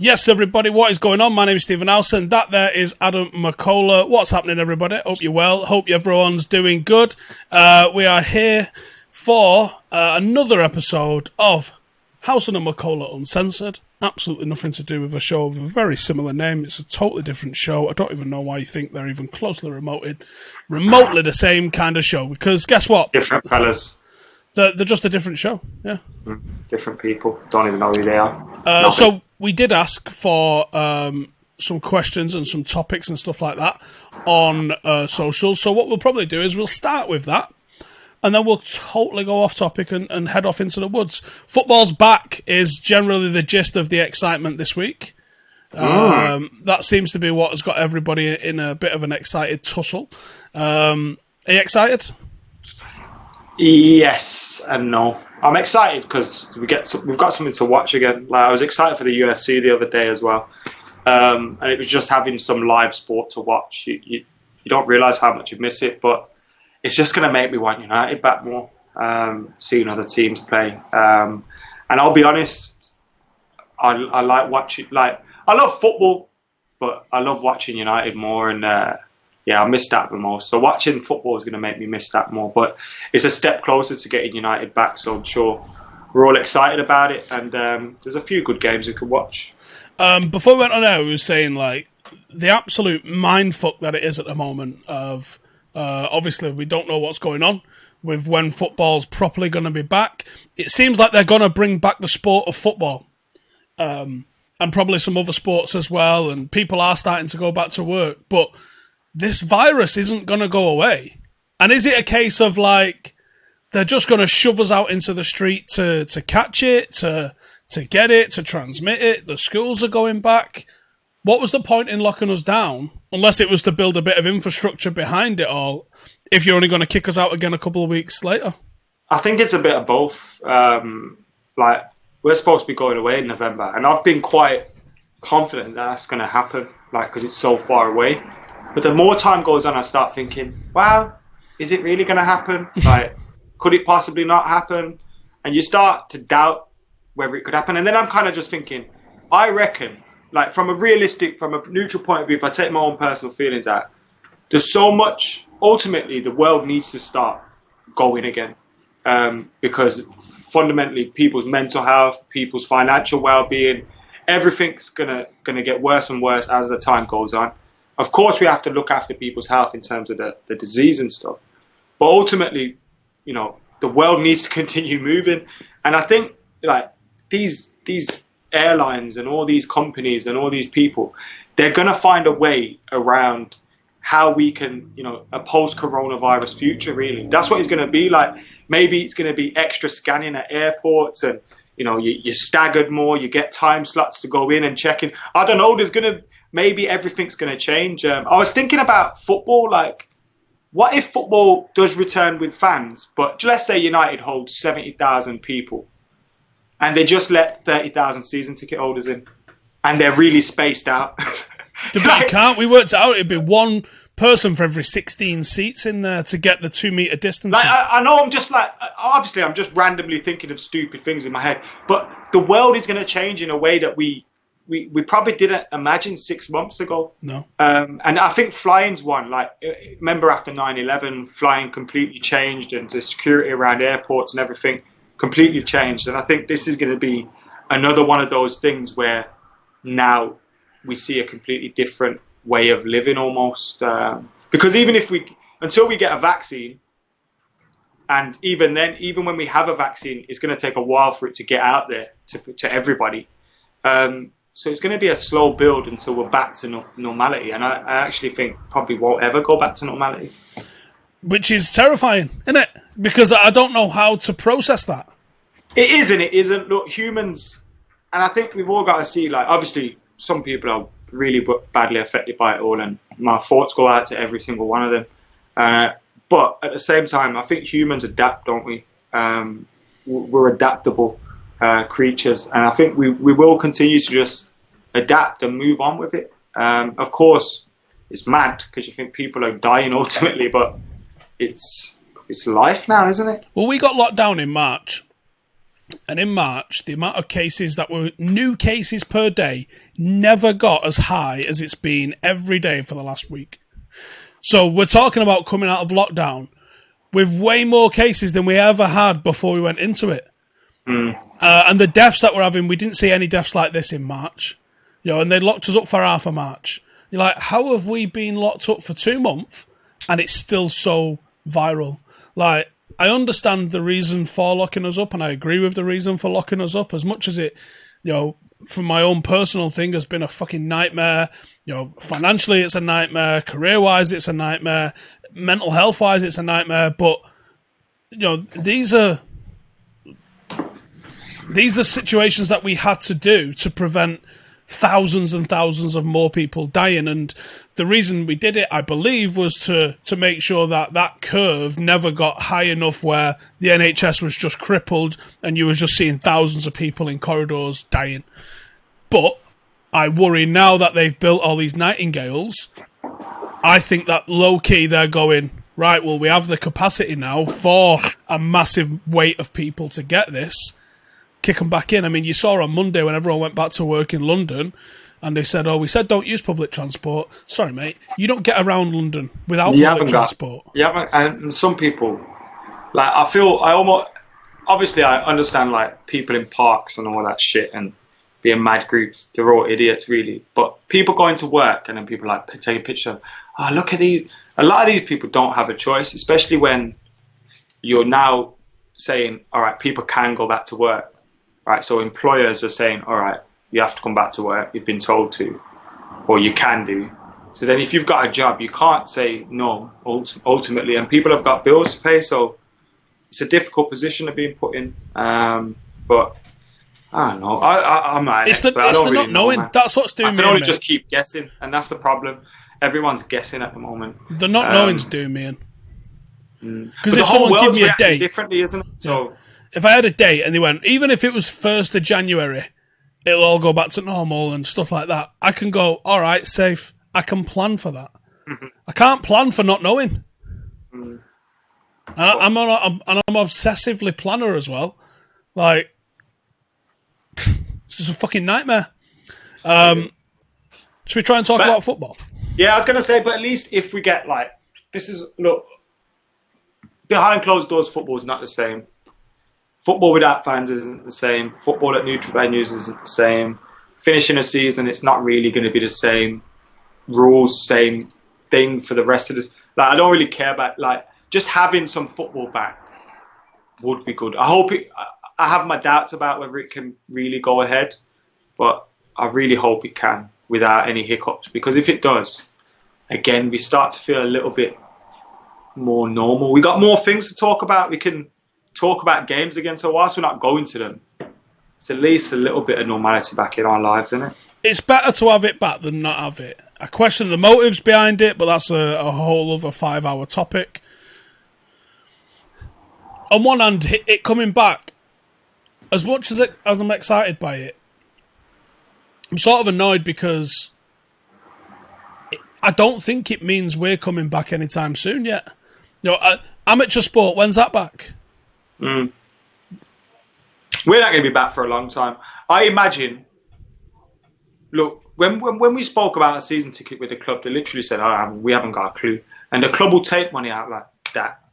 Yes, everybody, what is going on? My name is Stephen Howson. That there is Adam Mckola. What's happening, everybody? Hope you're well. Hope everyone's doing good. We are here for another episode of Howson Mckola Uncensored. Absolutely nothing to do with a show of a very similar name. It's a totally different show. I don't even know why you think they're even closely remotely the same kind of show. Because guess what? Different fellas. They're just a different show, yeah. Different people. Don't even know who they are. So we did ask for some questions and some topics and stuff like that on socials. So what we'll probably do is we'll start with that, and then we'll totally go off topic and head off into the woods. Football's back is generally the gist of the excitement this week. That seems to be what has got everybody in a bit of an excited tussle. Are you excited? Yes and no. I'm excited because we've got something to watch again. Like, I was excited for the UFC the other day as well, and it was just having some live sport to watch. You don't realise how much you miss it, but it's just going to make me want United back more. Seeing other teams play, and I'll be honest, I like watching. Like, I love football, but I love watching United more, and yeah, I miss that the most. So watching football is going to make me miss that more. But it's a step closer to getting United back, so I'm sure we're all excited about it. And there's a few good games we could watch. Before we went on air, we were saying, like, the absolute mindfuck that it is at the moment of, obviously, we don't know what's going on with when football's properly going to be back. It seems like they're going to bring back the sport of football. And probably some other sports as well. And people are starting to go back to work. But this virus isn't going to go away. And is it a case of, like, they're just going to shove us out into the street to catch it, to get it, to transmit it? The schools are going back. What was the point in locking us down, unless it was to build a bit of infrastructure behind it all, if you're only going to kick us out again a couple of weeks later? I think it's a bit of both. Like, we're supposed to be going away in November, and I've been quite confident that that's going to happen, like, because it's so far away. But the more time goes on, I start thinking, wow, is it really going to happen? Like, could it possibly not happen? And you start to doubt whether it could happen. And then I'm kind of just thinking, I reckon, like, from a neutral point of view, if I take my own personal feelings out, there's so much, ultimately, the world needs to start going again. Because fundamentally, people's mental health, people's financial well-being, everything's gonna get worse and worse as the time goes on. Of course, we have to look after people's health in terms of the disease and stuff. But ultimately, you know, the world needs to continue moving. And I think, like, these airlines and all these companies and all these people, they're going to find a way around how we can, you know, a post-coronavirus future, really. That's what it's going to be like. Maybe it's going to be extra scanning at airports and, you know, you're staggered more, you get time slots to go in and check in. I don't know, maybe everything's going to change. I was thinking about football, like, what if football does return with fans, but let's say United holds 70,000 people and they just let 30,000 season ticket holders in and they're really spaced out? But you can't. We worked it out. It'd be one person for every 16 seats in there to get the 2 metre distance. Like, I know, I'm just like, obviously I'm just randomly thinking of stupid things in my head, but the world is going to change in a way that we probably didn't imagine 6 months ago. No. And I think flying's one. Like, remember after 9/11, flying completely changed and the security around airports and everything completely changed. And I think this is going to be another one of those things where now we see a completely different way of living almost. Because until we get a vaccine, and even then, even when we have a vaccine, it's going to take a while for it to get out there to everybody. So it's going to be a slow build until we're back to normality. And I actually think probably won't ever go back to normality. Which is terrifying, isn't it? Because I don't know how to process that. It is and it isn't. Look, humans, and I think we've all got to see, like, obviously some people are really badly affected by it all. And my thoughts go out to every single one of them. But at the same time, I think humans adapt, don't we? We're adaptable creatures, and I think we will continue to just adapt and move on with it. Of course, it's mad because you think people are dying ultimately, but it's life now, isn't it? Well, we got locked down in March, And in March, the amount of cases that were new cases per day never got as high as it's been every day for the last week. So we're talking about coming out of lockdown with way more cases than we ever had before we went into it. And the deaths that we're having, we didn't see any deaths like this in March. And they locked us up for half a March. You're like, how have we been locked up for 2 months and it's still so viral? Like, I understand the reason for locking us up, and I agree with the reason for locking us up, as much as it, for my own personal thing, has been a fucking nightmare. Financially, it's a nightmare. Career-wise, it's a nightmare. Mental health-wise, it's a nightmare. But, these are situations that we had to do to prevent thousands and thousands of more people dying. And the reason we did it, I believe, was to make sure that curve never got high enough where the NHS was just crippled and you were just seeing thousands of people in corridors dying. But I worry now that they've built all these Nightingales, I think that low-key they're going, right, well, we have the capacity now for a massive weight of people to get this. Kick them back in. I mean, you saw on Monday when everyone went back to work in London and they said, we said don't use public transport. Sorry, mate, you don't get around London without public transport. And some people, like, obviously I understand, like, people in parks and all that shit and being mad groups, they're all idiots, really. But people going to work and then people, like, take a picture of, look at these. A lot of these people don't have a choice, especially when you're now saying, all right, people can go back to work. Right, so employers are saying, all right, you have to come back to work, you've been told to, or you can do. So then if you've got a job, you can't say no, ultimately, and people have got bills to pay, so it's a difficult position to be put in. But I don't know, I'm not an expert. I don't really know, man. That's what's doing me. I can only just keep guessing, and that's the problem. Everyone's guessing at the moment. The not knowing's doing me in. Because if someone gives me a date differently, isn't it? So. If I had a date and they went, even if it was 1st of January, it'll all go back to normal and stuff like that, I can go, all right, safe. I can plan for that. Mm-hmm. I can't plan for not knowing. Mm-hmm. And I'm obsessively planner as well. Like, it's just a fucking nightmare. Should we try and talk about football? Yeah, I was going to say, but at least if we get, like, look, behind closed doors, football is not the same. Football without fans isn't the same. Football at neutral venues isn't the same. Finishing a season, it's not really going to be the same. Rules, same thing for the rest of this. Like, I don't really care about, like, just having some football back would be good. I have my doubts about whether it can really go ahead, but I really hope it can without any hiccups. Because if it does, again, we start to feel a little bit more normal. We got more things to talk about. We can talk about games again, so whilst we're not going to them, it's at least a little bit of normality back in our lives, isn't it? It's better to have it back than not have it. I question the motives behind it, but that's a whole other 5-hour topic. On one hand, it coming back, as much as I'm excited by it, I'm sort of annoyed because I don't think it means we're coming back anytime soon yet. Amateur sport, when's that back? We're not going to be back for a long time. I imagine. Look, when we spoke about a season ticket with the club, they literally said, we haven't got a clue. And the club will take money out like that.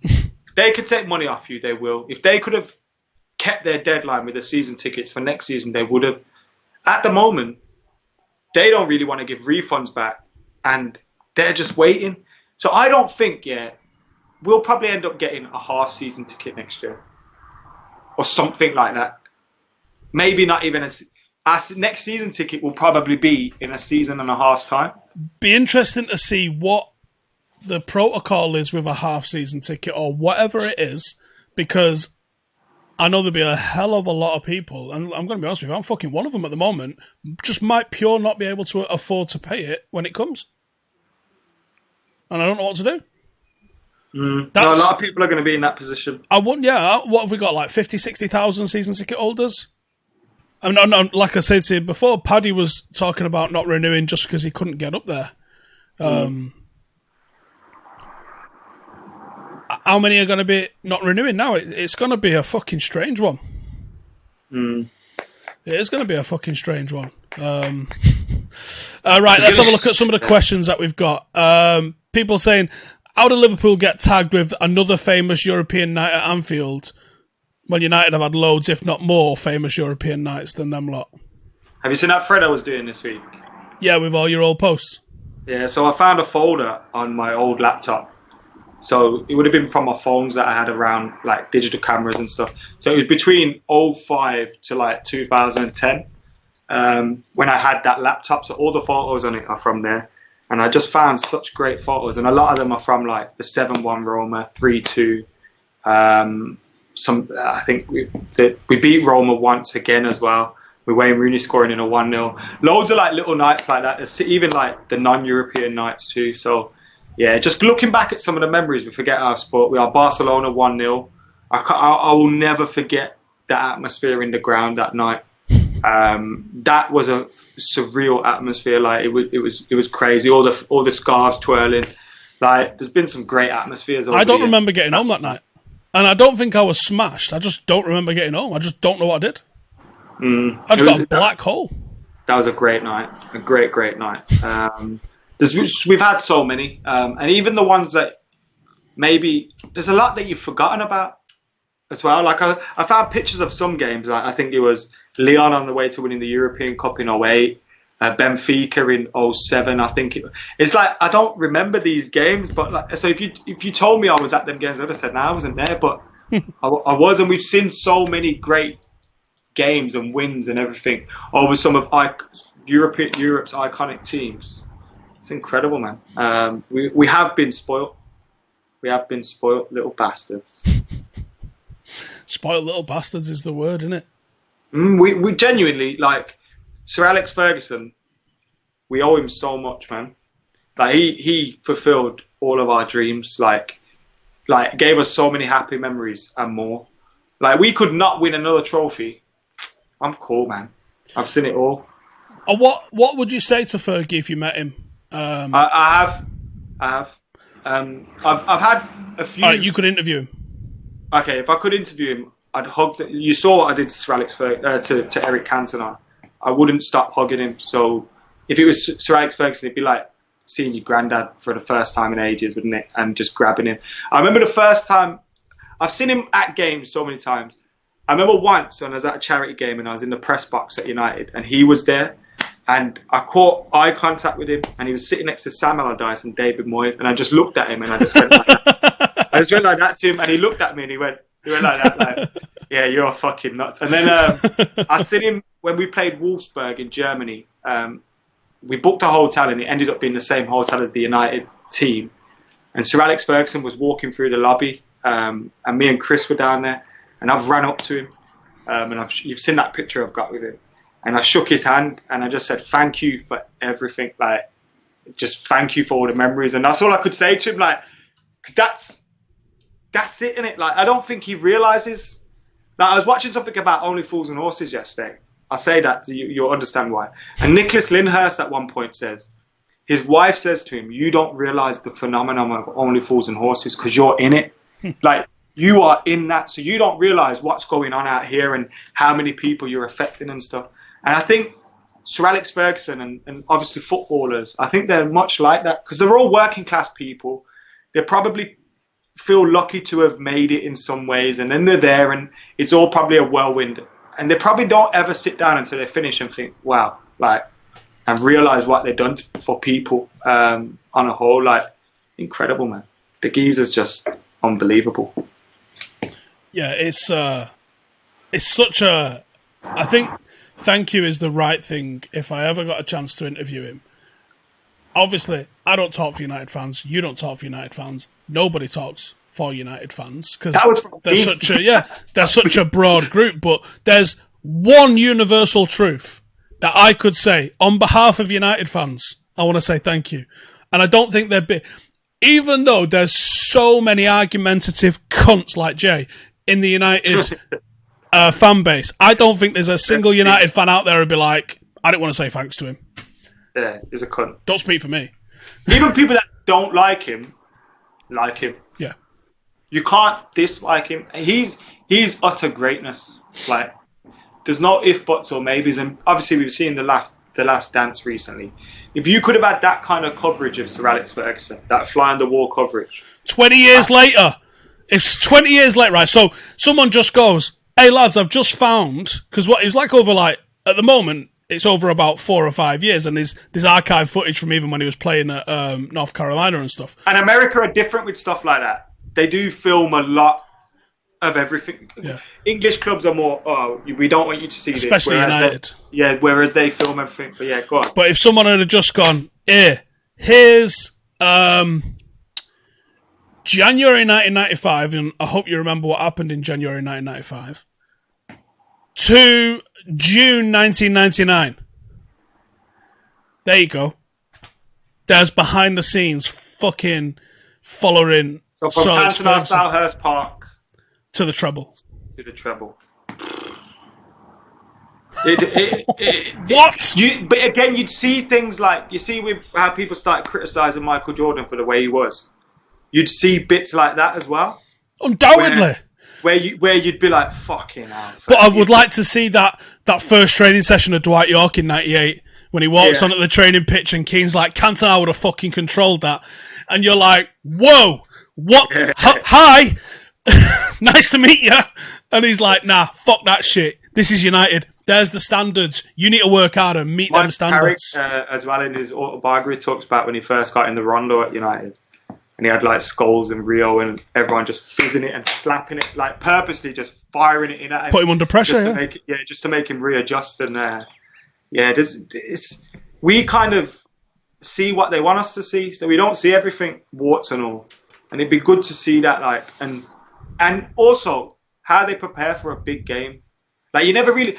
They could take money off you, they will. If they could have kept their deadline with the season tickets for next season, they would have. At the moment, they don't really want to give refunds back, and they're just waiting. So I don't think, we'll probably end up getting a half season ticket next year. Or something like that. Maybe not even our next season ticket will probably be in a season and a half's time. Be interesting to see what the protocol is with a half season ticket or whatever it is, because I know there'll be a hell of a lot of people, and I'm going to be honest with you, I'm fucking one of them at the moment, just might pure not be able to afford to pay it when it comes. And I don't know what to do. No, a lot of people are going to be in that position. What have we got, like 50, 60,000 season ticket holders? I mean, like I said to you before, Paddy was talking about not renewing just because he couldn't get up there. How many are going to be not renewing now? It's going to be a fucking strange one. Mm. It's going to be a fucking strange one. Right, let's have a look at some of the questions that we've got. People saying, how did Liverpool get tagged with another famous European night at Anfield when United have had loads, if not more, famous European nights than them lot? Have you seen that thread I was doing this week? Yeah, with all your old posts. Yeah, so I found a folder on my old laptop. So it would have been from my phones that I had around, like digital cameras and stuff. So it was between 05 to like 2010 when I had that laptop. So all the photos on it are from there. And I just found such great photos. And a lot of them are from like the 7-1 Roma, 3-2. I think we beat Roma once again as well. With Wayne Rooney scoring in a 1-0. Loads of like little nights like that. There's even like the non-European nights too. So yeah, just looking back at some of the memories, we forget our sport. We are Barcelona 1-0. I will never forget the atmosphere in the ground that night. That was a surreal atmosphere. Like it was crazy. All the scarves twirling. Like there's been some great atmospheres. I don't remember getting home that night, and I don't think I was smashed. I just don't remember getting home. I just don't know what I did. I've got a black hole. That was a great night. A great night. We've had so many, and even the ones that maybe there's a lot that you've forgotten about as well. Like I found pictures of some games. Like I think it was Lyon on the way to winning the European Cup in 08, Benfica in 07. I think it's like I don't remember these games, but like, so if you told me I was at them games, I'd have said no, I wasn't there, but I was, and we've seen so many great games and wins and everything over some of Europe's iconic teams. It's incredible, man. We have been spoiled. We have been spoiled little bastards. Spoiled little bastards is the word, isn't it? We genuinely, like, Sir Alex Ferguson, we owe him so much, man. Like, he fulfilled all of our dreams, like gave us so many happy memories and more. Like, we could not win another trophy. I'm cool, man. I've seen it all. What would you say to Fergie if you met him? I have. I've had a few. All right, you could interview him. Okay, if I could interview him, I'd hug. You saw what I did to Sir Alex to Eric Cantona. I wouldn't stop hugging him. So if it was Sir Alex Ferguson, it'd be like seeing your granddad for the first time in ages, wouldn't it? And just grabbing him. I remember the first time I've seen him at games so many times. I remember once when I was at a charity game and I was in the press box at United and he was there. And I caught eye contact with him, and he was sitting next to Sam Allardyce and David Moyes, and I just looked at him, and I just went like that. I just went like that to him, and he looked at me, and he went like that, like, yeah, you're fucking nuts. And then I seen him when we played Wolfsburg in Germany. We booked a hotel, and it ended up being the same hotel as the United team. And Sir Alex Ferguson was walking through the lobby, and me and Chris were down there, and I've ran up to him, and you've seen that picture I've got with him. And I shook his hand and I just said, thank you for everything. Like, just thank you for all the memories. And that's all I could say to him. Like, because that's it, innit? Like, I don't think he realizes. Like, I was watching something about Only Fools and Horses yesterday. I'll say that, you'll understand why. And Nicholas Lyndhurst at one point says, his wife says to him, you don't realize the phenomenon of Only Fools and Horses because you're in it. Like, you are in that. So you don't realize what's going on out here and how many people you're affecting and stuff. And I think Sir Alex Ferguson and obviously footballers, I think they're much like that because they're all working class people. They probably feel lucky to have made it in some ways, and then they're there and it's all probably a whirlwind. And they probably don't ever sit down until they finish and think, wow, like, and realise what they've done for people on a whole. Like, incredible, man. The geezer's just unbelievable. Yeah, it's such a... I think... Thank you is the right thing if I ever got a chance to interview him. Obviously, I don't talk for United fans. You don't talk for United fans. Nobody talks for United fans because they're such a broad group. But there's one universal truth that I could say on behalf of United fans. I want to say thank you. And I don't think there'd be... Even though there's so many argumentative cunts like Jay in the United... fan base. I don't think there's a single United fan out there who'd be like, I don't want to say thanks to him. Yeah, he's a cunt. Don't speak for me. Even people that don't like him, like him. Yeah. You can't dislike him. He's utter greatness. Like, there's no if, buts, or maybes. And obviously, we've seen the Last Dance recently. If you could have had that kind of coverage of Sir Alex Ferguson, that fly on the wall coverage, 20 years later, it's 20 years later, right? So someone just goes, "Hey lads, I've just found," because what it was like over at the moment. It's over about 4 or 5 years, and there's archive footage from even when he was playing at North Carolina and stuff. And America are different with stuff like that. They do film a lot of everything. Yeah. English clubs are more, we don't want you to see this. Especially United. Whereas they film everything. But yeah, go on. But if someone had just gone, here's January 1995, and I hope you remember what happened in January 1995, to June 1999. There you go. There's behind the scenes fucking following. So from Canton or Selhurst Park to the treble. What? But again, you'd see things like, you see with how people started criticising Michael Jordan for the way he was. You'd see bits like that as well. Undoubtedly. Where you'd be like, fucking hell. But I would like to see that first training session of Dwight York in 98 when he walks onto the training pitch and Keane's like, Cantona would have fucking controlled that. And you're like, whoa, what? Hi, nice to meet you. And he's like, nah, fuck that shit. This is United. There's the standards. You need to work hard and meet them standards. Carrick, as well, in his autobiography, talks about when he first got in the rondo at United. And he had like Scholes and Rio and everyone just fizzing it and slapping it, like purposely just firing it in at him. Put him under pressure, just to make him readjust. And we kind of see what they want us to see, so we don't see everything warts and all. And it'd be good to see that, like, and also how they prepare for a big game. Like, you never really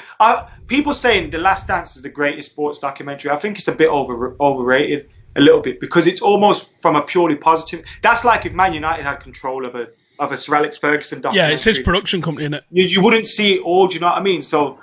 people saying The Last Dance is the greatest sports documentary. I think it's a bit overrated. A little bit, because it's almost from a purely positive. That's like if Man United had control of a Sir Alex Ferguson documentary. Yeah, it's his production company, isn't it? You wouldn't see it all. Do you know what I mean? So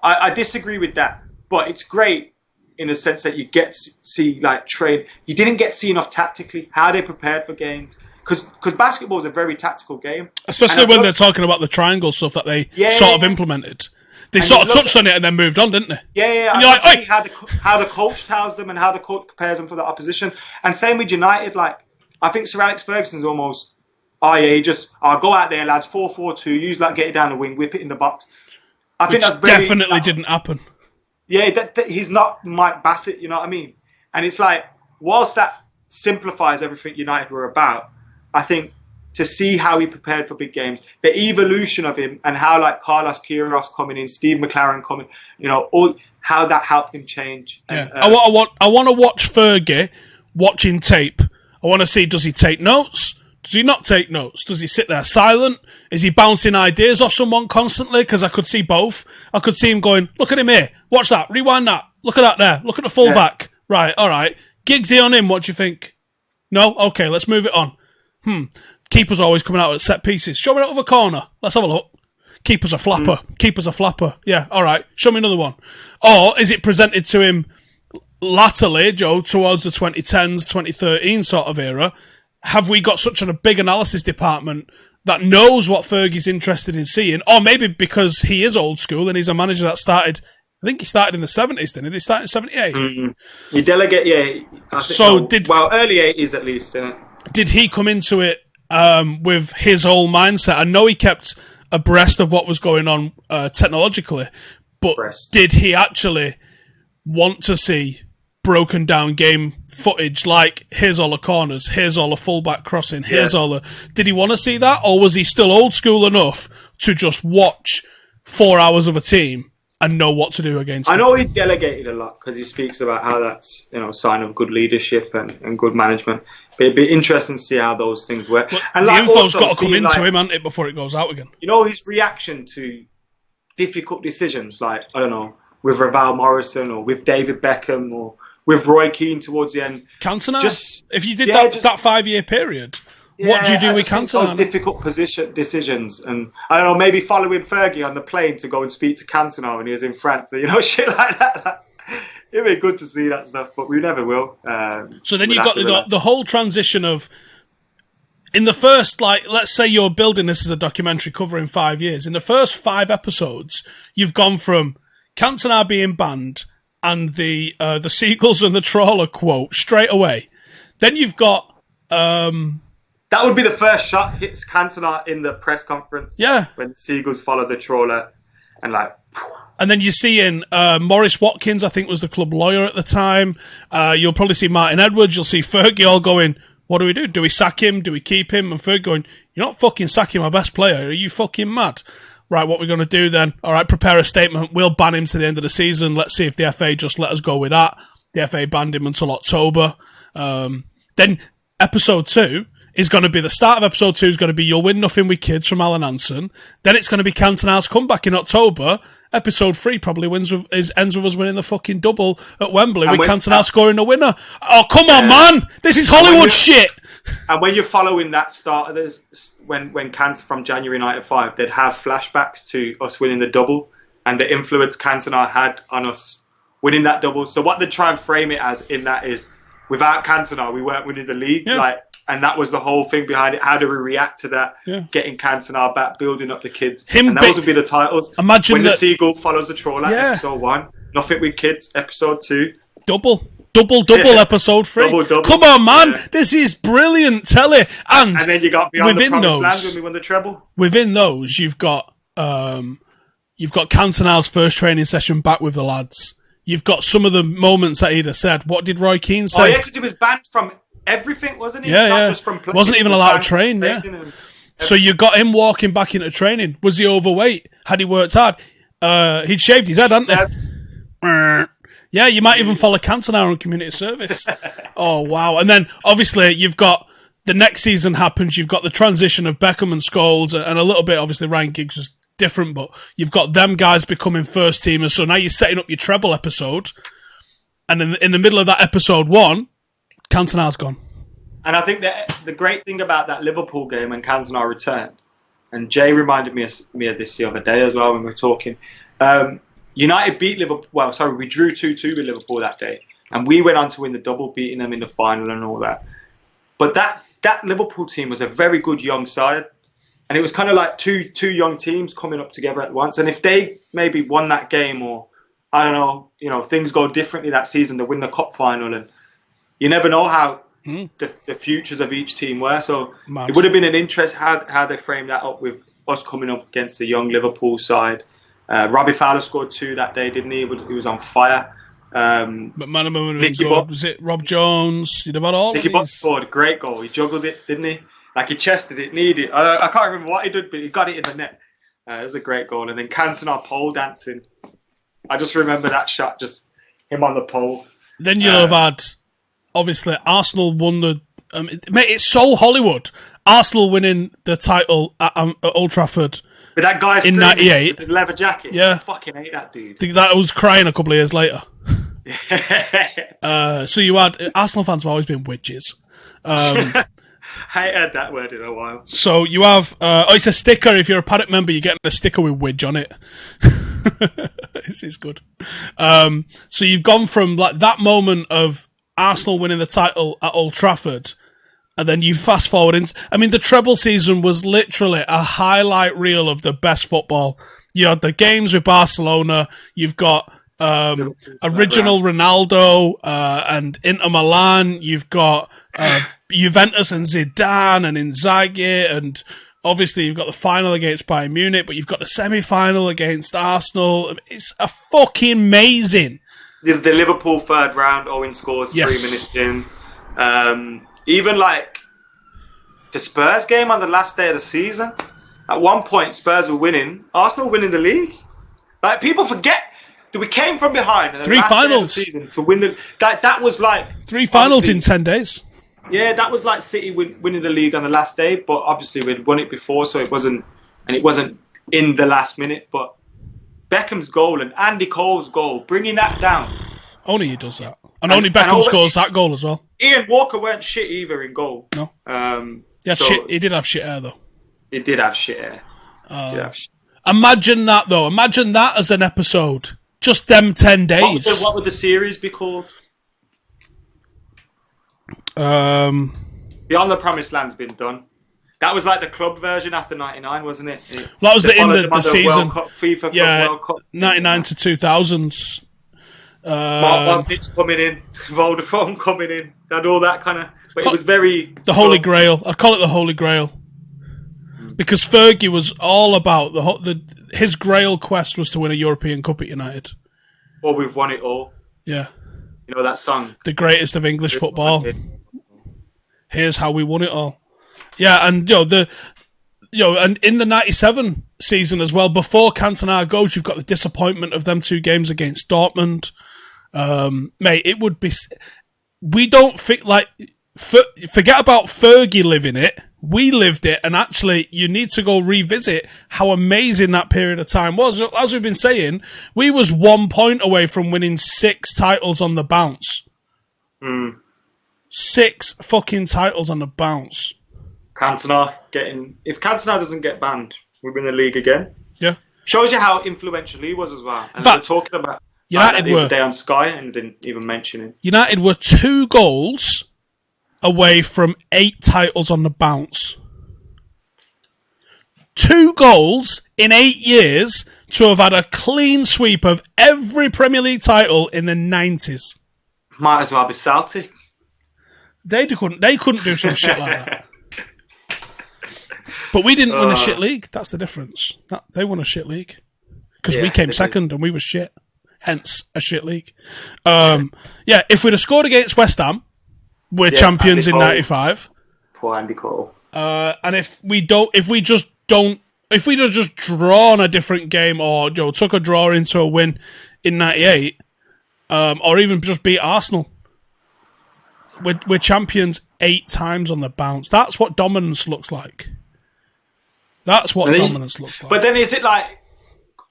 I disagree with that, but it's great in a sense that you get to see like trade. You didn't get to see enough tactically how they prepared for games, because basketball is a very tactical game, especially when they're talking about the triangle stuff that they sort of implemented. They sort of touched on it and then moved on, didn't they? Yeah. And you're like, see how the coach tells them and how the coach prepares them for the opposition. And same with United. Like, I think Sir Alex Ferguson's almost, I'll go out there, lads, 4-4-2, use that, get it down the wing, whip it in the box. I think that's definitely didn't happen. Yeah, he's not Mike Bassett, you know what I mean? And it's like, whilst that simplifies everything United were about, I think to see how he prepared for big games, the evolution of him, and how like Carlos Queiroz coming in, Steve McLaren coming, all how that helped him change. Yeah. And, I want to watch Fergie watching tape. I want to see, does he take notes? Does he not take notes? Does he sit there silent? Is he bouncing ideas off someone constantly? Because I could see both. I could see him going, look at him here, watch that, rewind that, look at that there, look at the fullback. Yeah. Right, all right. Giggsy on him, what do you think? No? Okay, let's move it on. Keeper's always coming out at set pieces. Show me that other corner. Let's have a look. Keeper's a flapper. Keeper's a flapper. Yeah, all right. Show me another one. Or is it presented to him latterly, Joe, towards the 2010s, 2013 sort of era? Have we got such a big analysis department that knows what Fergie's interested in seeing? Or maybe because he is old school and he's a manager that started, I think he started in the 70s, didn't he? He started in 78. You delegate, I think, early 80s at least, didn't it? Did he come into it with his whole mindset? I know he kept abreast of what was going on technologically, but did he actually want to see broken down game footage like here's all the corners, here's all the fullback crossing, here's all the... Did he want to see that, or was he still old school enough to just watch 4 hours of a team and know what to do against I know he delegated a lot because he speaks about how that's a sign of good leadership and good management. But it'd be interesting to see how those things work. But and the info's got to come into him, hasn't it, before it goes out again. His reaction to difficult decisions, like, I don't know, with Raval Morrison or with David Beckham or with Roy Keane towards the end. Cantona? If you did that 5-year period, what do you do with Cantona? Those difficult decisions. And, I don't know, maybe following Fergie on the plane to go and speak to Cantona when he was in France. Shit like that. It'd be good to see that stuff, but we never will. So then you've got the whole transition of in the first, like, let's say you're building this as a documentary covering 5 years. In the first 5 episodes, you've gone from Cantona being banned and the seagulls and the trawler quote straight away. Then you've got that would be the first shot hits Cantona in the press conference. Yeah, when the seagulls follow the trawler and like. And then you see in Maurice Watkins, I think was the club lawyer at the time. You'll probably see Martin Edwards. You'll see Fergie all going, what do we do? Do we sack him? Do we keep him? And Fergie going, you're not fucking sacking my best player. Are you fucking mad? Right, what we're going to do then? All right, prepare a statement. We'll ban him to the end of the season. Let's see if the FA just let us go with that. The FA banned him until October. Then episode 2 is going to be, the start of episode 2 is going to be You'll Win Nothing with Kids from Alan Hansen. Then it's going to be Cantona's comeback in October. Episode 3 probably ends with us winning the fucking double at Wembley with Cantona scoring a winner. Oh, come on, man! This is Hollywood shit! And when you're following that start of this, when Cantona from January 95, they'd have flashbacks to us winning the double and the influence Cantona had on us winning that double. So what they try and frame it as in that is, without Cantona, we weren't winning the league. Yeah. Like, and that was the whole thing behind it. How do we react to that? Yeah. Getting Cantona back, building up the kids. And those would be the titles. Imagine when the seagull follows the trawler, episode 1. Nothing with Kids, episode 2. Double episode 3. Double. Come on, man. Yeah. This is brilliant telly. And then you got Beyond the Promised Land when we won the treble. Within those, you've got Cantona's first training session back with the lads. You've got some of the moments that he'd have said. What did Roy Keane say? Oh, yeah, because he was banned from everything, wasn't he? Yeah, Not just from playing. Wasn't even allowed to train, yeah. So you got him walking back into training. Was he overweight? Had he worked hard? He'd shaved his head, hadn't he? Yeah, you might even follow Cantona on community service. Oh, wow. And then, obviously, you've got the next season happens. You've got the transition of Beckham and Scholes and a little bit, obviously, Ryan Giggs was different, but you've got them guys becoming first teamers. So now you're setting up your treble episode. And in the middle of that episode 1, Cantona's gone. And I think that the great thing about that Liverpool game when Cantona returned, and Jay reminded me of this the other day as well when we were talking, United beat Liverpool. Well, sorry, we drew 2-2 with Liverpool that day. And we went on to win the double, beating them in the final and all that. But that Liverpool team was a very good young side. And it was kind of like two young teams coming up together at once. And if they maybe won that game, or I don't know, things go differently that season, they win the cup final, and you never know how the futures of each team were. So it would have been an interest how they framed that up with us coming up against the young Liverpool side. Robbie Fowler scored 2 that day, didn't he? He was on fire. Nicky Butt, was it Rob Jones? You'd have had all Nicky Butt scored a great goal. He juggled it, didn't he? Like he chested it, kneed it. I can't remember what he did, but he got it in the net. It was a great goal. And then Cantona pole dancing. I just remember that shot, just him on the pole. Then you'll have had, obviously, Arsenal won the... mate, it's so Hollywood. Arsenal winning the title at Old Trafford with that guy in '98, with the leather jacket. Yeah, I fucking hate that dude. That was crying a couple of years later. So you had Arsenal fans have always been widgets. I ain't heard that word in a while. So you have it's a sticker. If you're a Paddock member, you're getting a sticker with Widge on it. It's good. So you've gone from like that moment of Arsenal winning the title at Old Trafford, and then you fast forward into... I mean, the treble season was literally a highlight reel of the best football. You had the games with Barcelona. You've got original Ronaldo and Inter Milan. You've got Juventus and Zidane and Inzaghi, and obviously you've got the final against Bayern Munich, but you've got the semi-final against Arsenal. It's a fucking amazing. The Liverpool third round, Owen scores 3 minutes in. Even like the Spurs game on the last day of the season, at one point Spurs were winning, Arsenal winning the league. Like, people forget that we came from behind in the 3 last finals day of the season to win the... That was like... 3 finals in 10 days. Yeah, that was like City winning the league on the last day, but obviously we'd won it before, so it wasn't in the last minute. But Beckham's goal and Andy Cole's goal, bringing that down. Only he does that. And only Beckham scores that goal as well. Ian Walker weren't shit either in goal. No. He did have shit hair, though. He did have shit hair. Imagine that, though. Imagine that as an episode. Just them 10 days. What would the series be called? Beyond the Promised Land's been done. That was like the club version after '99, wasn't it? That was the season. World Cup, FIFA yeah, World Cup. '99 to 2000s. Mark Bosnich's coming in, Vodafone coming in, and all that kind of. But it was very the Holy Grail. I call it the Holy Grail because Fergie was all about his Grail quest was to win a European Cup at United. Well, we've won it all. Yeah, you know that song, the greatest of English football. Here's how we won it all. Yeah, and and in the '97 season as well, before Cantona goes, you've got the disappointment of them 2 games against Dortmund. Mate, it would be. We don't think forget about Fergie living it. We lived it, and actually, you need to go revisit how amazing that period of time was. As we've been saying, we was 1 point away from winning 6 titles on the bounce. 6 fucking titles on the bounce. Cantona if Cantona doesn't get banned, we win the league again. Yeah, shows you how influential he was as well. And fact, we're talking about United the other day on Sky and didn't even mention him. United were 2 goals away from 8 titles on the bounce. 2 goals in 8 years to have had a clean sweep of every Premier League title in the 90s. Might as well be Celtic. They couldn't do some shit like that. But we didn't win a shit league. That's the difference. They won a shit league. Because we came second and we were shit. Hence, a shit league. If we'd have scored against West Ham, we're champions in '95. Poor Andy Cole. And if we'd just drawn a different game or took a draw into a win in '98, or even just beat Arsenal, we're champions 8 times on the bounce. That's what dominance looks like. Dominance looks like. But then is it like,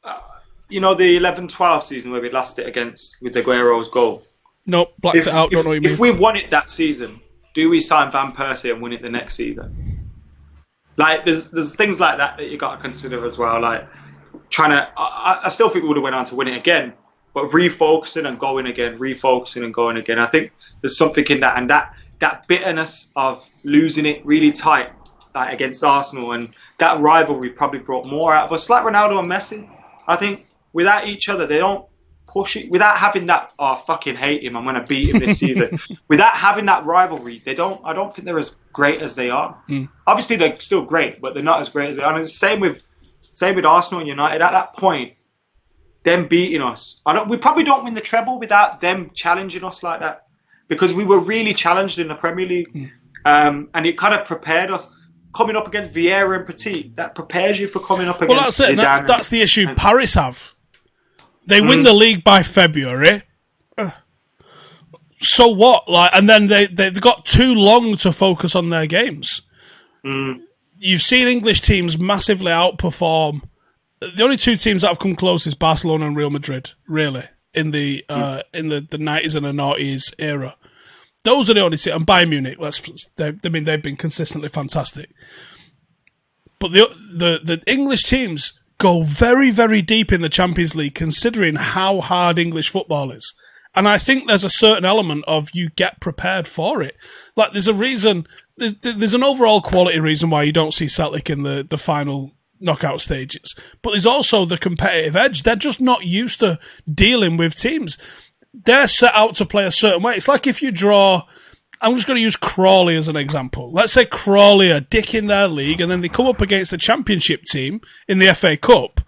the 11-12 season where we lost it with Aguero's goal? Nope, blacked it out. Don't know what you mean. If we won it that season, do we sign Van Persie and win it the next season? Like, there's things like that you got to consider as well. Like, I still think we would have went on to win it again, but refocusing and going again. I think there's something in that, and that bitterness of losing it really tight, like against Arsenal, and that rivalry probably brought more out of us. Like Ronaldo and Messi, I think without each other, they don't push it. Without having that, I fucking hate him, I'm going to beat him this season. Without having that rivalry, I don't think they're as great as they are. Obviously, they're still great, but they're not as great as they are. And it's the same with Arsenal and United. At that point, them beating us, we probably don't win the treble without them challenging us like that, because we were really challenged in the Premier League, and it kind of prepared us. Coming up against Vieira and Petit, that prepares you for coming up against. Well, that's it. That's the issue Paris have. They win the league by February. So what? And then they've got too long to focus on their games. You've seen English teams massively outperform. The only 2 teams that have come close is Barcelona and Real Madrid, really, in the 90s and the noughties era. Those are the only teams. And Bayern Munich, they've been consistently fantastic. But the English teams go very, very deep in the Champions League, considering how hard English football is. And I think there's a certain element of you get prepared for it. Like, there's a reason, there's an overall quality reason why you don't see Celtic in the final knockout stages. But there's also the competitive edge. They're just not used to dealing with teams. They're set out to play a certain way. It's like if you draw... I'm just going to use Crawley as an example. Let's say Crawley are dick in their league, and then they come up against the Championship team in the FA Cup,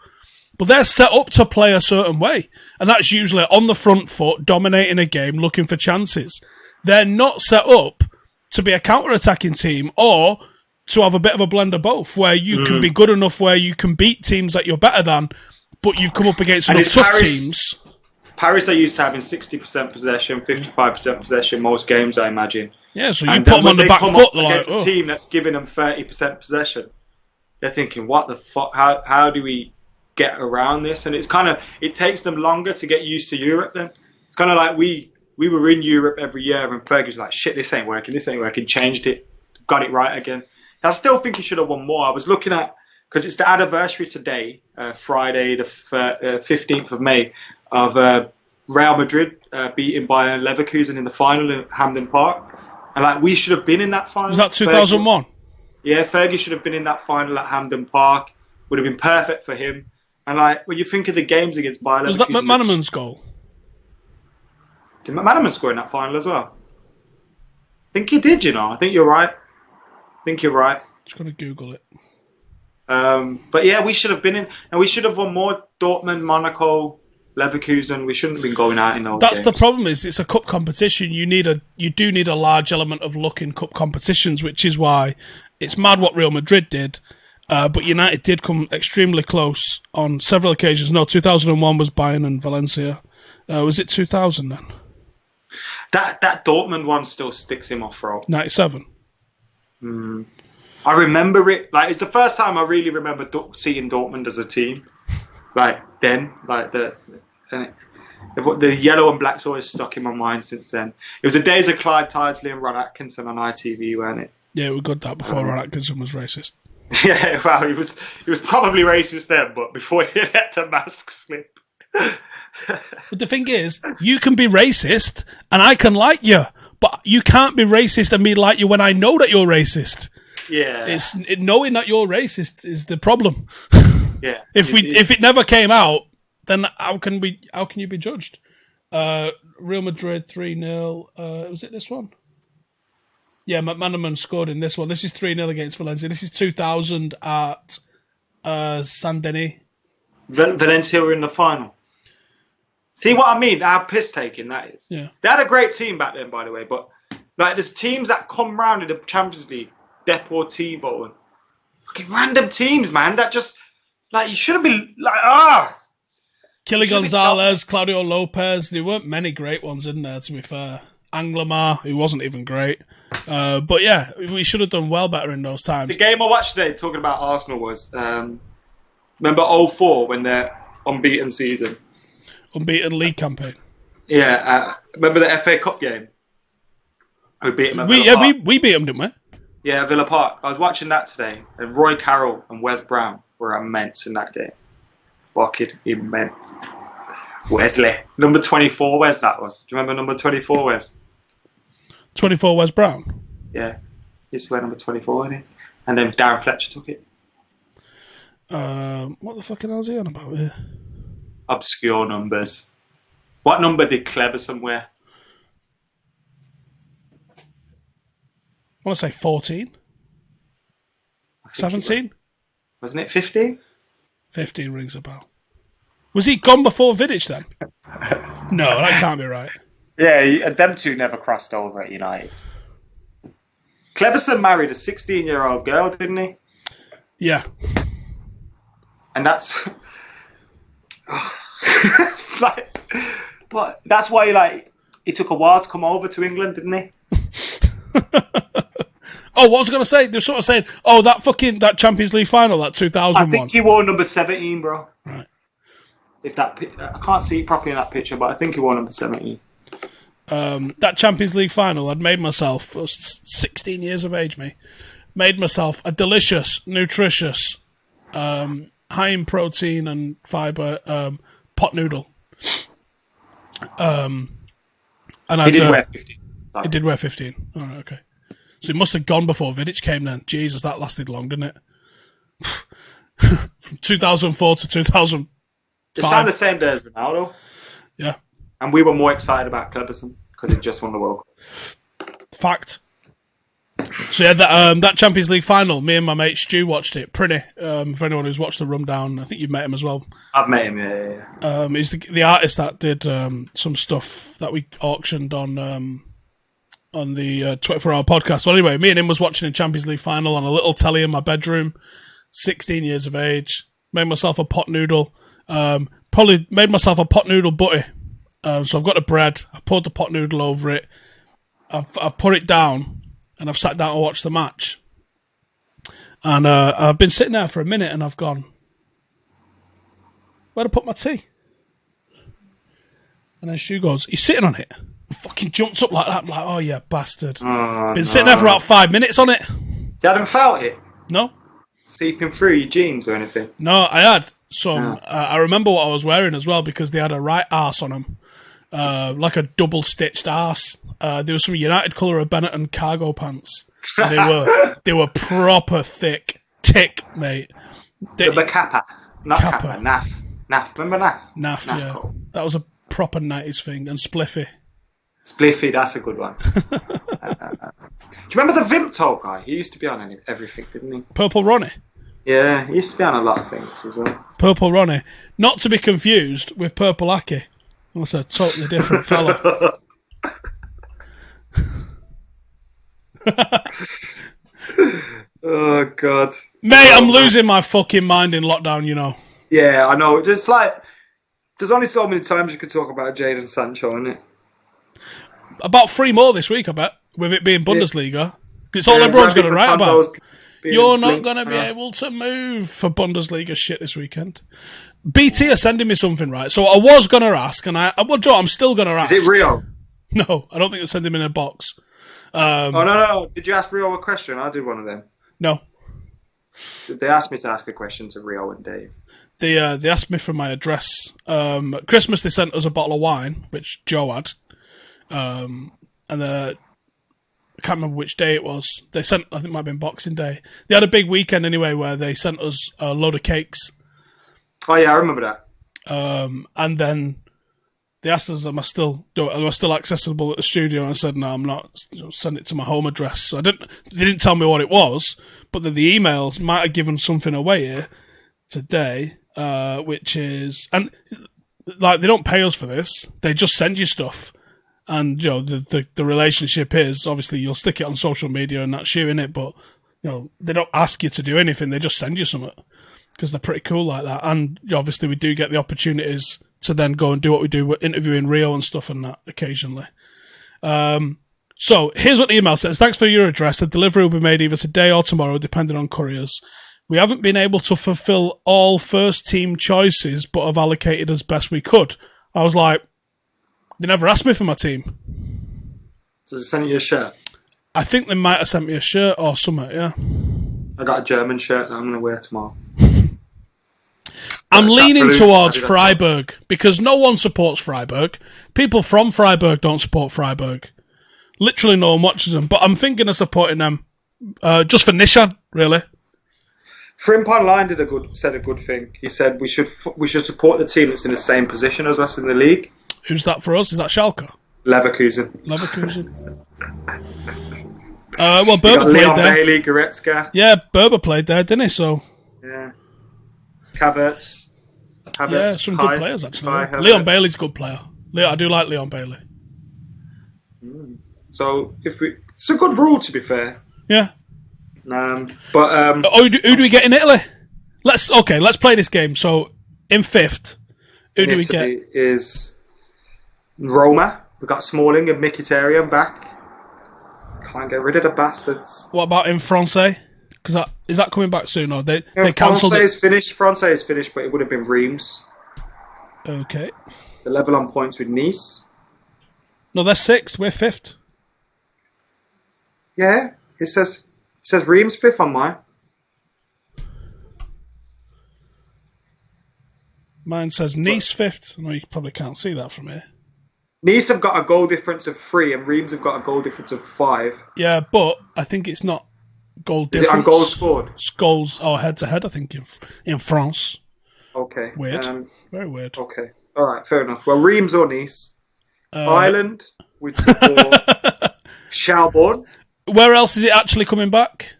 but they're set up to play a certain way. And that's usually on the front foot, dominating a game, looking for chances. They're not set up to be a counter-attacking team or to have a bit of a blend of both, where you can be good enough where you can beat teams that you're better than, but you've come up against enough tough teams. Paris are used to having 60% possession, 55% possession most games, I imagine. Yeah, so you put them on the back foot. Against a team that's giving them 30% possession, they're thinking, what the fuck? How do we get around this? And it takes them longer to get used to Europe then. It's kind of like we were in Europe every year and Fergie's like, shit, this ain't working, changed it, got it right again. I still think he should have won more. I was looking at, because it's the anniversary today, Friday the 15th of May, of Real Madrid beating Bayer Leverkusen in the final in Hampden Park. And we should have been in that final. Was that 2001? Yeah, Fergie should have been in that final at Hampden Park. Would have been perfect for him. And like when you think of the games against Bayer Leverkusen, Was that McManaman's goal? Did McManaman score in that final as well? I think he did. I think you're right. Just gonna Google it. But yeah, we should have been in, and we should have won more. Dortmund, Monaco, Leverkusen. We shouldn't have been going out in those That's games. the problem. Is it's a cup competition. You do need a large element of luck in cup competitions, which is why it's mad what Real Madrid did. But United did come extremely close on several occasions. No, 2001 was Bayern and Valencia. Was it 2000 then? That Dortmund one still sticks in my throat. 97. I remember it. Like, it's the first time I really remember seeing Dortmund as a team. Like then, like the yellow and black's always stuck in my mind since then. It was the days of Clive Tydesley and Ron Atkinson on ITV, weren't it? Yeah, it was good that before Ron Atkinson was racist. Yeah, well, he was probably racist then, but before he let the mask slip. But the thing is, you can be racist and I can like you, but you can't be racist and me like you when I know that you're racist. Yeah, it's knowing that you're racist is the problem. Yeah, if it never came out, then how can you be judged? Real Madrid 3-0. Was it this one? Yeah, McManaman scored in this one. This is 3-0 against Valencia. This is 2000 at Saint Denis. Valencia were in the final. See what I mean? How piss-taking that is. Yeah. They had a great team back then, by the way, but like there's teams that come round in the Champions League, Deportivo, and fucking random teams, man, that just, like, you should have been, like, Kili Gonzalez, Claudio Lopez. There weren't many great ones in there, to be fair. Anglemar, who wasn't even great. But yeah, we should have done well better in those times. The game I watched today, talking about Arsenal, was, remember 2004 when their unbeaten season? Unbeaten league campaign. Yeah, remember the FA Cup game? We beat them at Villa Park. We beat them, didn't we? Yeah, Villa Park. I was watching that today, and Roy Carroll and Wes Brown were immense in that game. Fucking immense. Wesley. Number 24, Wes that was. Do you remember number 24, Wes? 24, Wes Brown? Yeah. He used to wear number 24, didn't he? And then Darren Fletcher took it. What the fucking hell is he on about here? Obscure numbers. What number did Cleverson wear? I want to say 14. 17? Wasn't it 15? 15 rings a bell. Was he gone before Vidic then? No, that can't be right. Yeah, them two never crossed over at United. Cleverson married a 16-year-old girl, didn't he? Yeah. And that's... but that's why he took a while to come over to England, didn't he? Oh, what was I going to say? They're sort of saying, that Champions League final, that 2001. I think he wore number 17, bro. Right. I can't see it properly in that picture, but I think he wore number 17. That Champions League final, I'd made myself, I was 16 years of age, made myself a delicious, nutritious, high in protein and fibre pot noodle. And he did wear 15. He did wear 15. All right, okay. So he must have gone before Vidic came then. Jesus, that lasted long, didn't it? From 2004 to 2005. It sounded the same day as Ronaldo. Yeah. And we were more excited about Cleverson because he just won the World Cup. Fact. So yeah, that Champions League final, me and my mate Stu watched it. Pretty. For anyone who's watched the rundown, I think you've met him as well. I've met him, yeah. He's the artist that did some stuff that we auctioned on the 24-hour podcast. Well, anyway, me and him was watching a Champions League final on a little telly in my bedroom. 16 years of age. Made myself a pot noodle. Probably made myself a pot noodle butty. So I've got the bread. I've poured the pot noodle over it. I've put it down, and I've sat down to watch the match. And I've been sitting there for a minute, and I've gone, where'd I put my tea? And then Stu goes, he's sitting on it. And fucking jumped up like that. I'm like, oh, yeah, bastard. Been sitting there for about 5 minutes on it. You hadn't felt it? No. Seeping through your jeans or anything? No, I had some. I remember what I was wearing as well because they had a right arse on them. like a double-stitched arse. There was some United colour of Benetton cargo pants. And they were proper thick, mate. The Kappa. Not Kappa. Naf. Remember Naf? Naf, yeah. Cool. That was a proper 90s thing. And Spliffy. Spliffy, that's a good one. Do you remember the Vimto guy? He used to be on everything, didn't he? Purple Ronnie? Yeah, he used to be on a lot of things as well. Purple Ronnie. Not to be confused with Purple Aki. That's a totally different fella. Oh, God. Mate, I'm losing my fucking mind in lockdown, you know. Yeah, I know. Just like, there's only so many times you could talk about Jadon Sancho, isn't it? About 3 more this week, I bet, with it being Bundesliga. It's all everyone's going to write about. You're not going to be able to move for Bundesliga shit this weekend. BT are sending me something, right? So I was going to ask, and I'm still going to ask. Is it Rio? No, I don't think they're sending me in a box. No. Did you ask Rio a question? I did one of them. No. They asked me to ask a question to Rio and Dave. They asked me for my address. At Christmas, they sent us a bottle of wine, which Joe had. And I can't remember which day it was. They sent, I think it might have been Boxing Day. They had a big weekend anyway where they sent us a load of cakes. Oh yeah, I remember that. And then they asked us, am I still accessible at the studio? And I said, no, I'm not. Send it to my home address. So they didn't tell me what it was, but the emails might have given something away here today, which is, and like, they don't pay us for this. They just send you stuff. And, you know, the relationship is, obviously, you'll stick it on social media and that's you, innit? But, you know, they don't ask you to do anything. They just send you something. Because they're pretty cool like that. And, obviously, we do get the opportunities to then go and do what we do, interviewing Rio and stuff and that occasionally. So, here's what the email says. Thanks for your address. The delivery will be made either today or tomorrow, depending on couriers. We haven't been able to fulfill all first-team choices, but have allocated as best we could. I was like, they never asked me for my team. Does it send you a shirt? I think they might have sent me a shirt or something, yeah. I got a German shirt that I'm going to wear tomorrow. I'm leaning towards Freiburg because no one supports Freiburg. People from Freiburg don't support Freiburg. Literally no one watches them. But I'm thinking of supporting them just for Nishan, really. Frimp Online said a good thing. He said we should support the team that's in the same position as us in the league. Who's that for us? Is that Schalke? Leverkusen. Well, Berber played Leon there. Bailey, Goretzka. Yeah, Berber played there, didn't he? So. Yeah. Havertz. Yeah, some good players actually. Leon Bailey's a good player. I do like Leon Bailey. So it's a good rule, to be fair. Yeah. But who do we get in Italy? Let's play this game. So in 5th, who do we get? Is Roma. We've got Smalling and Mkhitaryan back. Can't get rid of the bastards. What about in Francais? Because is that coming back soon? Or they cancelled it? Francais is finished, but it would have been Reims. Okay. The level on points with Nice. No, they're 6th. We're 5th. Yeah, it says Reims 5th on mine. Mine says Nice 5th. No, you probably can't see that from here. Nice have got a goal difference of 3 and Reims have got a goal difference of 5. Yeah, but I think it's not goal difference. Is it on goals scored? It's goals head-to-head, I think, in France. Okay. Weird. Very weird. Okay. All right, fair enough. Well, Reims or Nice. Ireland, which support Shelbourne. Where else is it actually coming back?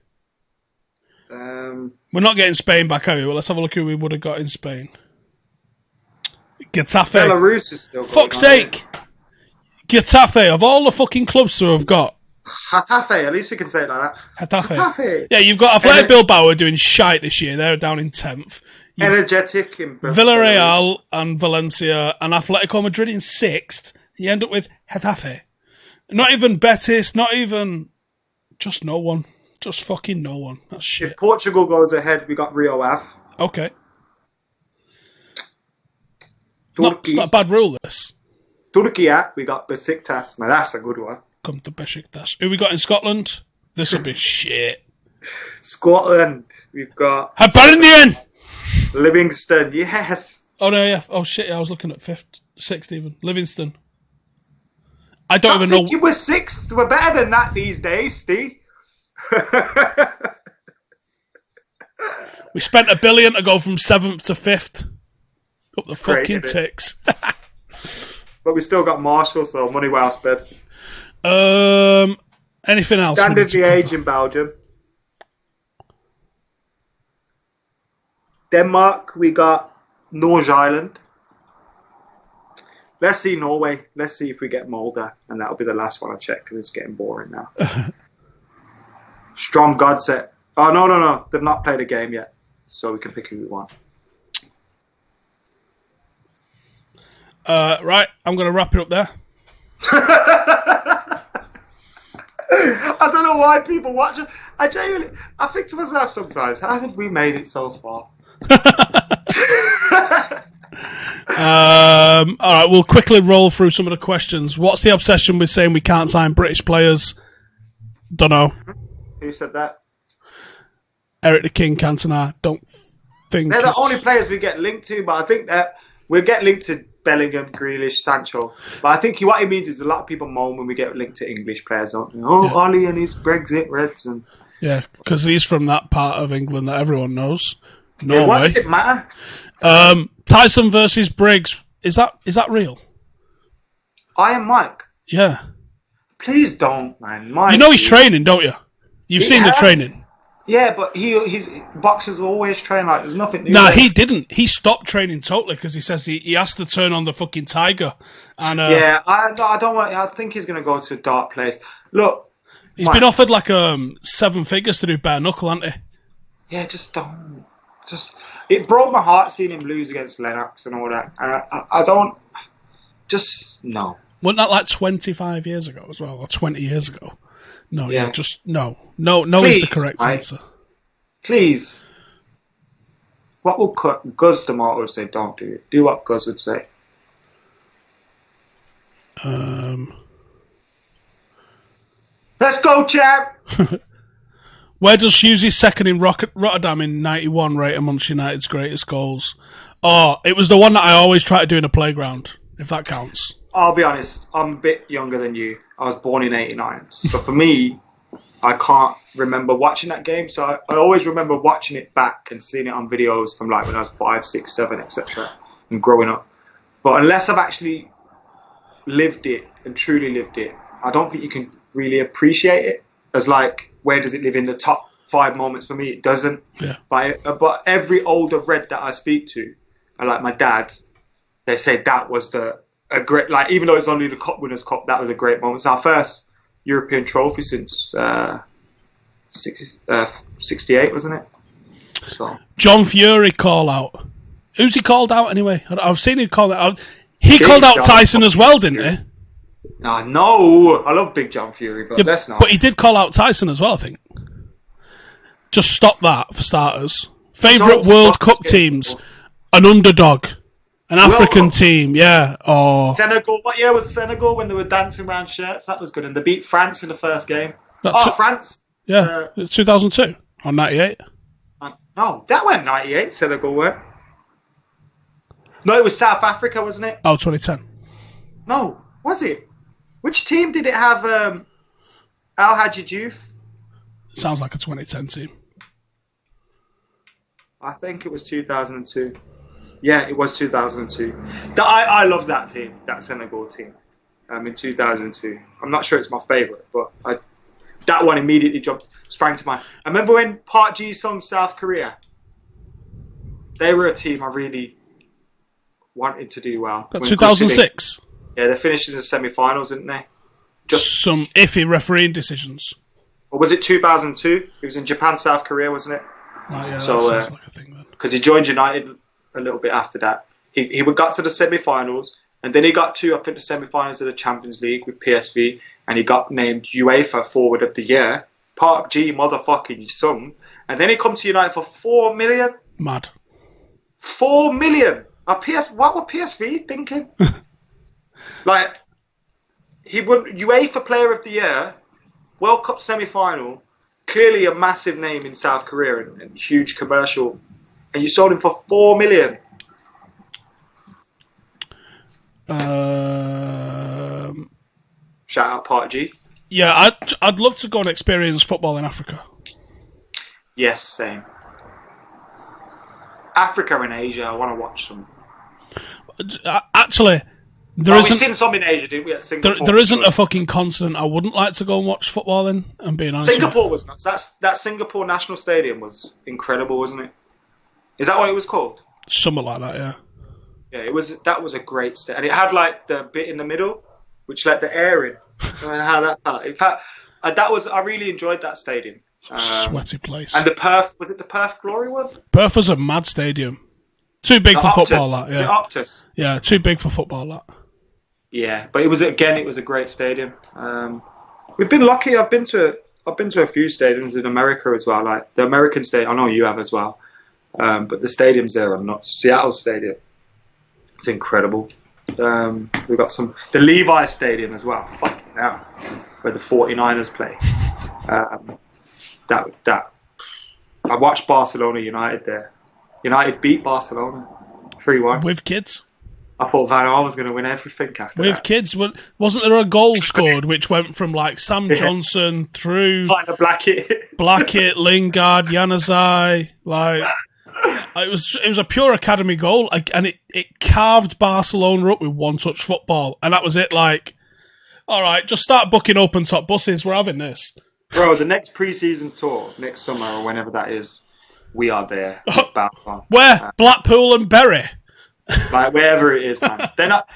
We're not getting Spain back, are we? Well, let's have a look who we would have got in Spain. Getafe. Belarus is still Fuck's sake! Getafe, of all the fucking clubs to have got. Getafe, at least we can say it like that. Getafe. Yeah, you've got Athletic Bilbao doing shite this year. They're down in 10th. Energetic in Villarreal and Valencia and Atletico Madrid in 6th. You end up with Getafe. Not even Betis, not even... Just no one. Just fucking no one. That's shit. If Portugal goes ahead, we got Rio Ave. Okay. It's not a bad rule, this. Turkey, we got Besiktas. Now that's a good one. Come to Besiktas. Who we got in Scotland? This will be shit. Scotland, we've got... Hibernian! Livingston, yes. Oh, no, yeah. Oh, shit, yeah, I was looking at 5th, 6th even. Livingston. I don't even know. You were 6th. We're better than that these days, Steve. We spent $1 billion to go from 7th to 5th. Up the fucking ticks. But we still got Marshall, so money well spent. Anything else? Standard the age in Belgium. Denmark, we got Norge Island. Let's see Norway. Let's see if we get Molde, and that'll be the last one I check because it's getting boring now. Strom Godset. Oh no! They've not played a game yet, so we can pick who we want. Right, I'm going to wrap it up there. I don't know why people watch it. I think to myself sometimes, how have we made it so far? All right, we'll quickly roll through some of the questions. What's the obsession with saying we can't sign British players? Don't know. Who said that? Eric the King Cantona. Don't think they're the only players we get linked to, but I think that we'll get linked to Bellingham, Grealish, Sancho. But I think what he means is a lot of people moan when we get linked to English players, don't they? Oh, yeah. Ollie and his Brexit Reds. And yeah, because he's from that part of England that everyone knows. Norway. Yeah, what does it matter? Tyson versus Briggs. Is that real? Iron Mike? Yeah. Please don't, man. Mike, you know he's training, don't you? You've seen the training. Yeah, but his boxers always train like there's nothing new. Nah, he didn't. He stopped training totally because he says he has to turn on the fucking tiger. And yeah, I don't want. I think he's going to go to a dark place. Look, he's been offered like 7 figures to do bare knuckle, hasn't he? Yeah, just don't. It broke my heart seeing him lose against Lennox and all that. And I don't. Just no. Wasn't that like 25 years ago as well, or 20 years ago? No, yeah, just no. No please, is the correct answer. Please. What will Guz D'Amato say? Don't do it. Do what Guz would say. Let's go, champ! Where does Hughes' second in Rotterdam in 91 rate amongst United's greatest goals? Oh, it was the one that I always try to do in a playground, if that counts. I'll be honest, I'm a bit younger than you. I was born in 89. So for me, I can't remember watching that game. So I always remember watching it back and seeing it on videos from like when I was 5, 6, 7, etc. and growing up. But unless I've actually lived it and truly lived it, I don't think you can really appreciate it as like, where does it live in the top 5 moments? For me, it doesn't. Yeah. But every older Red that I speak to, like my dad, they say that was a great, like, even though it's only the Cup Winners' Cup, that was a great moment. It's our first European trophy since 68, wasn't it? So John Fury call out. Who's he called out anyway? I've seen him call that out. He called out Tyson as well, didn't he? No, I love Big John Fury, but let's not. But he did call out Tyson as well, I think. Just stop that for starters. Favourite World Cup teams? An underdog. An African team, yeah. Or Senegal. What year was Senegal when they were dancing around shirts? That was good. And they beat France in the first game. France. Yeah, 2002 or 98. No, that went 98. Senegal went. No, it was South Africa, wasn't it? Oh, 2010. No, was it? Which team did it have? Al Hadji Diouf? Sounds like a 2010 team. I think it was 2002. Yeah, it was 2002. I love that team, that Senegal team, in 2002. I'm not sure it's my favourite, but that one immediately sprang to mind. I remember when Park Ji-sung South Korea, they were a team I really wanted to do well. 2006? Yeah, they finished in the semi-finals, didn't they? Just some iffy refereeing decisions. Or was it 2002? It was in Japan, South Korea, wasn't it? Right, yeah, so, that sounds like a thing then. Because he joined United a little bit after that. He got to the semi-finals, and then he got to, I think, the semi-finals of the Champions League with PSV, and he got named UEFA Forward of the Year. Park Ji motherfucking Sung. And then he come to United for 4 million. Mad. 4 million. What were PSV thinking? Like, he won UEFA Player of the Year, World Cup semi-final, clearly a massive name in South Korea and huge commercial, and you sold him for 4 million. Shout out Part G. Yeah, I'd love to go and experience football in Africa. Yes, same. Africa and Asia, I want to watch some. Actually, we've seen some in Asia, didn't we? At Singapore. There isn't a fucking continent I wouldn't like to go and watch football in. I'm being honest. Singapore was nuts. That Singapore National Stadium was incredible, wasn't it? Is that what it was called? Something like that, yeah. Yeah, it was. That was a great stadium, and it had like the bit in the middle, which let the air in. And how that felt. In fact, I really enjoyed that stadium. Sweaty place. And the Perth, was it the Perth Glory one? Perth was a mad stadium. Too big for football, that. Yeah. Optus? Yeah, too big for football, that. Yeah, but it was a great stadium. We've been lucky. I've been to a few stadiums in America as well. Like the American stadium, I know you have as well. But the stadiums there are nuts. Seattle Stadium, it's incredible. We've got the Levi's Stadium as well. Fucking hell, where the 49ers play. I watched Barcelona United there. United beat Barcelona 3-1. With kids. I thought Van Gaal was going to win everything after that. With kids. Wasn't there a goal scored which went from like Sam Johnson through Blackett, Lingard, Januzaj, like it was a pure academy goal, and it carved Barcelona up with one-touch football, and that was it. Like, all right, just start booking open top buses. We're having this. Bro, the next pre-season tour, next summer or whenever that is, we are there. Where? Blackpool and Bury? Like, wherever it is, man.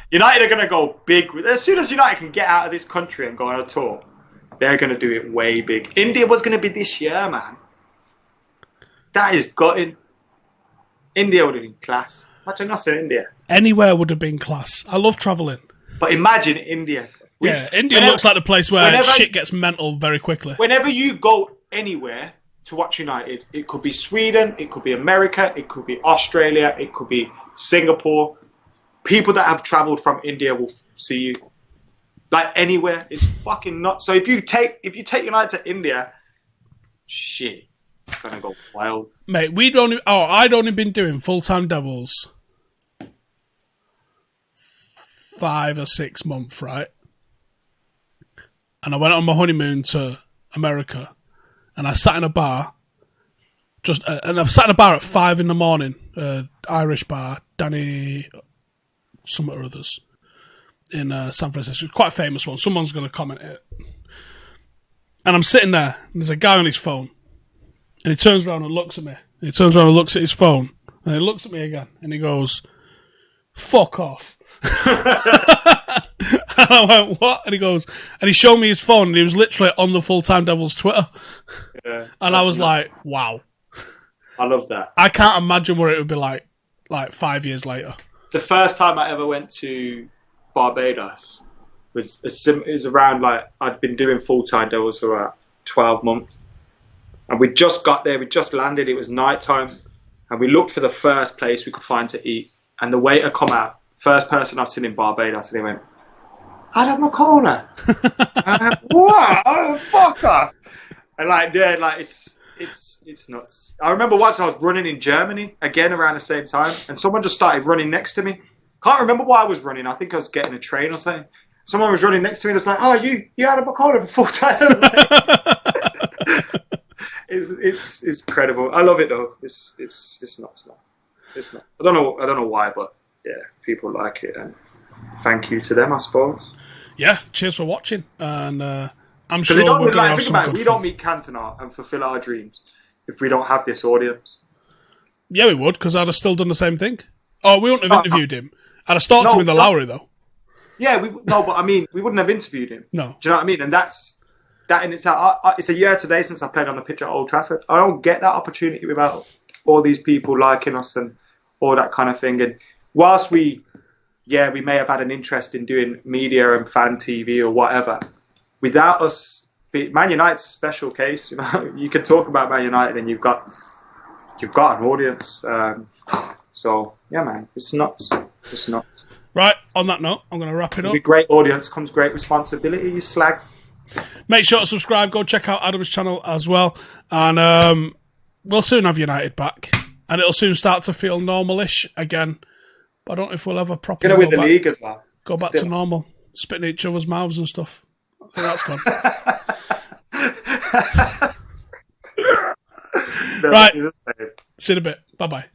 United are going to go big. As soon as United can get out of this country and go on a tour, they're going to do it way big. India was going to be this year, man. That is gutting. India would have been class. Imagine us in India. Anywhere would have been class. I love travelling. But imagine India. India looks like the place where shit gets mental very quickly. Whenever you go anywhere to watch United, it could be Sweden, it could be America, it could be Australia, it could be Singapore. People that have travelled from India will see you. Like anywhere, it's fucking nuts. So if you take United to India, shit, it's gonna go wild. Mate, I'd only been doing full-time Devils 5 or 6 months, right? And I went on my honeymoon to America, and I sat in a bar. And I sat in a bar at 5 a.m, Irish bar, Danny, some or others, in San Francisco. Quite a famous one. Someone's going to comment it. And I'm sitting there, and there's a guy on his phone, and he turns around and looks at me. He turns around and looks at his phone, and he looks at me again, and he goes, "Fuck off." And I went, "What?" And he goes, and he showed me his phone, and he was literally on the Full-Time Devils Twitter. Yeah, and I was like, wow. I love that. I can't imagine what it would be like 5 years later. The first time I ever went to Barbados it was around, like, I'd been doing Full-Time Devils for about 12 months. And we just got there, we just landed, it was night time, and we looked for the first place we could find to eat. And the waiter come out, first person I've seen in Barbados, and he went, "Adam McCona." I went, "What? Oh, fuck off." And it's nuts. I remember once I was running in Germany, again around the same time, and someone just started running next to me. Can't remember why I was running. I think I was getting a train or something. Someone was running next to me and it's like, "Oh, you Adam McCona for Full-Time." It's incredible. I love it though. It's nuts, man. It's not. I don't know why, but yeah, people like it, and thank you to them, I suppose. Yeah, cheers for watching, and I'm sure we're going to have some good fun. We don't meet Cantona and fulfill our dreams if we don't have this audience. Yeah, we would, because I'd have still done the same thing. Oh, we wouldn't have interviewed him. I'd have started him in the Lowry, though. Yeah, but I mean, we wouldn't have interviewed him. No. Do you know what I mean? And that in itself, it's a year today since I played on the pitch at Old Trafford. I don't get that opportunity without all these people liking us and all that kind of thing. And whilst we may have had an interest in doing media and fan TV or whatever, without us, Man United's a special case. You know, you can talk about Man United and you've got an audience. So yeah, man, it's nuts. It's nuts. Right. On that note, I'm going to wrap it up. With great audience comes great responsibility. You slags. Make sure to subscribe. Go check out Adam's channel as well, and we'll soon have United back, and it'll soon start to feel normal-ish again. But I don't know if we'll ever properly win the league as well. Go back to normal, spitting each other's mouths and stuff. So that's gone. No, Right. you're the same. See you in a bit. Bye-bye.